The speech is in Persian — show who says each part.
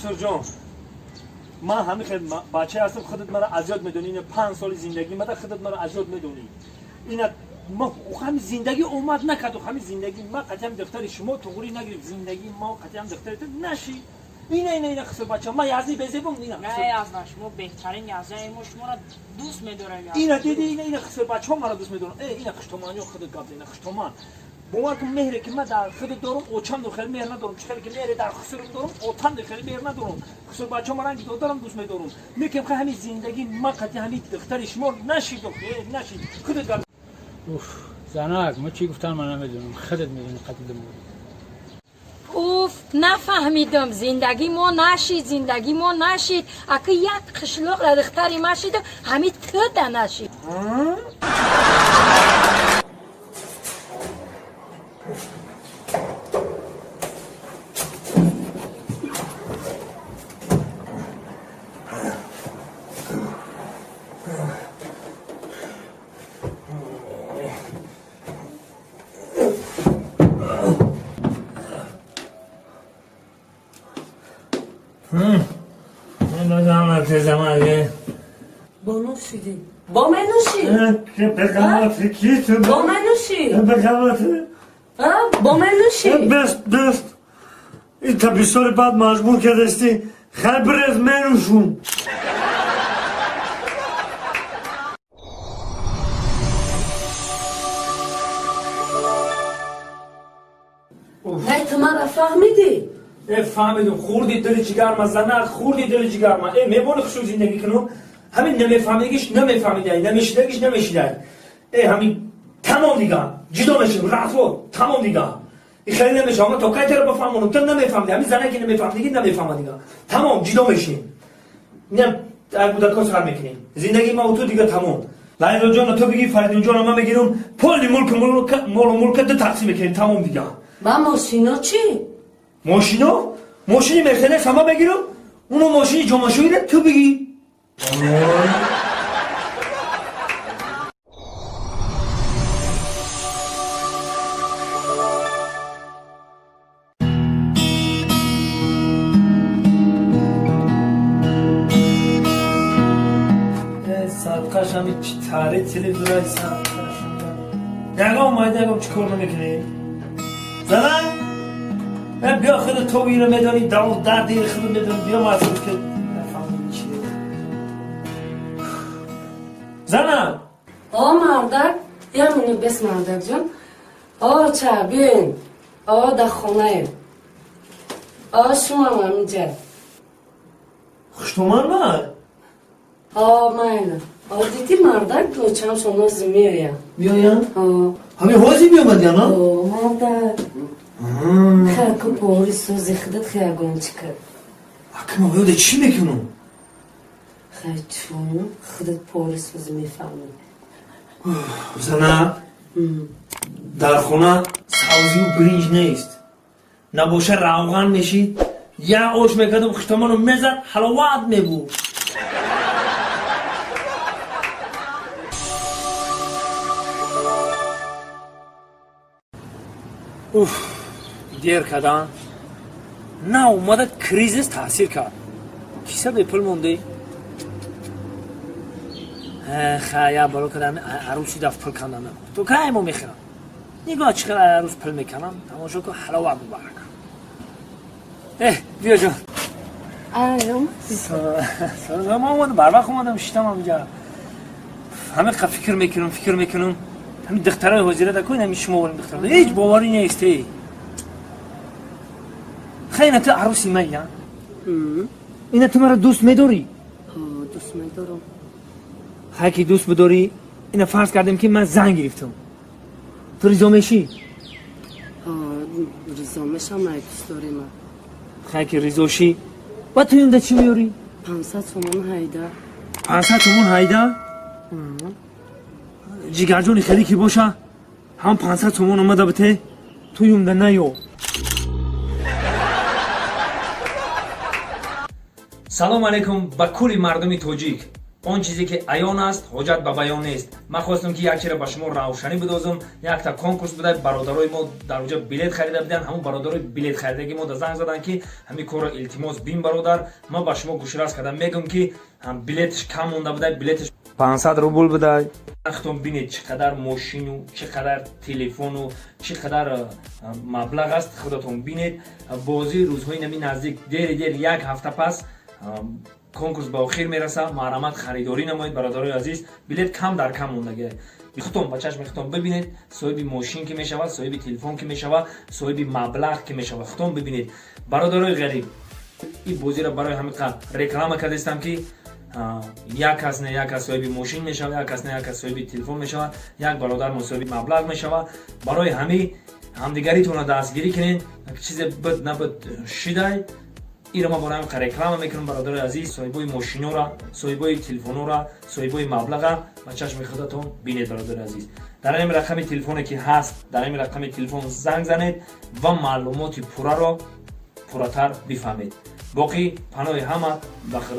Speaker 1: خسر جان من همین خیلی بچه هستم خودت مرا اذیت میدونی. این 5 سال زندگی من خودت مرا اذیت میدونی. اینا ما همین زندگی اومد نکرد و همین زندگی ما قدم دفتر شما توغوری نگرفت زندگی ما قدم دفتر نشی. اینا خسر بچه ما یزدی بزبون اینا.
Speaker 2: نه یزدان شما بهترین یزدان ما شما را دوست می‌دارم.
Speaker 1: اینا دیدی اینا خسر بچه ها مرا دوست می‌دارن. اینا خشتمانی خودت گفت اینا خشتمان. باور کن مهری که من در خودت دارم اوچم داخل مهر ندارم. چخیلی که مهری در خسرم دارم اوتم داخل مهر ندارم. خسر بچه ما رنگ دارم دوست می‌دارم. میگم که همین زندگی ما قدی همین دختر شما نشید نشید. خودت گفت.
Speaker 3: اوف زنک ما چی گفتن من نمیدونم. خودت میدونی قدیم.
Speaker 4: اوف نفهمیدم زندگی ما نشید اگه یک قشلاق را دختری ما شید همین تو ده نشید.
Speaker 5: با منوشی
Speaker 1: بست این تا 20 سال بعد مجبور کردستی خیلی برز منوشون.
Speaker 5: تو مرا فهمیدی؟
Speaker 1: فهمیدم خوردی دل جگر مزنه خوردی دل جگر من میبونه خوشو زندگی کنم همین نمیفهمیدگیش نمیفهمیده نمیشیدگیش نمیشیده همین تمام دیگه جدا میشیم رفت تمام دیگه این خیلی نمیشه اما تا که تر بفهمونم تو نمیفهمیده همین زنه که نمیفهمیدگی نمیفهمه دیگه تمام جدا میشیم نه در بودکا سر میکنیم زندگی ما و تو دیگه تمام لایلا جان تو بگی فریدون جان من بگیرم پول ملک دو تقسیم میکنیم تمام دیگه
Speaker 5: با ماشینا چی؟
Speaker 1: ماشینی مرسدس همه بگیرم اونو ماشینی جامعشویی رو تو بگی صدقش همین چی تاره تلویزیون صدقش نگاه اومد چی کار نمیکنی زنم بیا خود تو بیره میدانی دردی خود میدانی بیا محسوس که نفهمونی چیه زنم
Speaker 5: مردک یا منو بس مردک جان چه بین در خونه شما هم اینجا
Speaker 1: خوشتومان من
Speaker 5: ماینه دیدی مردک دو چم شما زمیایم
Speaker 1: بیایم؟ همه حوزی بیامد یا نه؟
Speaker 5: مردک خیلی که پاری سوزی خودت خیلی گم چی کرد
Speaker 1: اکه ما بیاده چی میکنم؟
Speaker 5: خیلی چون خودت پاری سوزی میفهمی
Speaker 1: زنه در خونه سوزی و برنج نیست نباشه روغن میشید یا اوش میکردم خشتمانو میزد حلوات میبود دیر کردن نه اومده کریزیس تاثیر کرد کیسه به پل مونده خیلی برو کردم عروسی دفت پل کندم تو که ایمو میخیرم نگاه چقدر عروس پل میکنم تماشا که حلاوه ببرکم بیا جان سلام اومدم بر وقت اومدم شیدم همینجا همه فکر میکنم همین دخترای حضیره دا کوین همین شما بریم دختر هیچ باوری نیستی خیلی تو عروسی من یا اینا تو مرا دوست میداری؟
Speaker 5: دوست میدارم
Speaker 1: خیلی که دوست بداری اینا فرض کردیم که من زن گرفتم تو ریزا میشی؟
Speaker 5: ریزا میشم دوست داری من
Speaker 1: خیلی که ریزا شی با تو اینده چی میاری؟
Speaker 5: 500 تومان هایده
Speaker 1: 500 تومان هایده؟ جیگر جونی خیلی که باشه هم 500 تومان اومده بته تو یونده نیو سلام علیکم با کلی مردمی توجیک اون چیزی که عیان است حجت به بیان نیست. من خواستم که یک چیز به شما روشنی بدازم. یک تا کنکورس بوده، برادرای ما در اونجا بلیت خریده بودن. همون برادرای بلیت خریدگی ما زنگ زدن که همین کار التماس بین برادر ما به شما گوشراز کردم میگم که هم بلیتش کم مونده بوده، بلیتش 500 روبل بوده. اختم بینید چقدر ماشین و چقدر تلفن و چقدر مبلغ است. خودتون بینید. بازی روزهای نمی نزدیک دیر یک هفته پس کنکورس به آخر میرسه. محرمت خریداری نمایید برادرای عزیز. بلیت کم در کم موندگی. خودتون با چشم خودتون ببینید صاحب ماشین که میشوه، صاحب تلفن که میشوه، صاحب مبلغ که میشوه. خودتون ببینید برادرای غریب. این بازی را برای همه رکلام کردم که یک کس نه یک کس صاحب ماشین میشوه، یک کس نه یک کس صاحب تلفن میشوه، یک برادر صاحب مبلغ میشوه. برای همه همدیگریتون را دستگیری کنین. چیز بد نبد شیدای این ما برای هم رکلام میکنم برادر عزیز. صاحبای ماشینا را، صاحبای تلفن را، صاحبای مبلغ با چشم خودتون بینید برادر عزیز. در این رقم تلفنی که هست در این رقم تلفن زنگ زنید و معلومات پورا را پوراتر بفهمید. باقی پناه همه بخیر.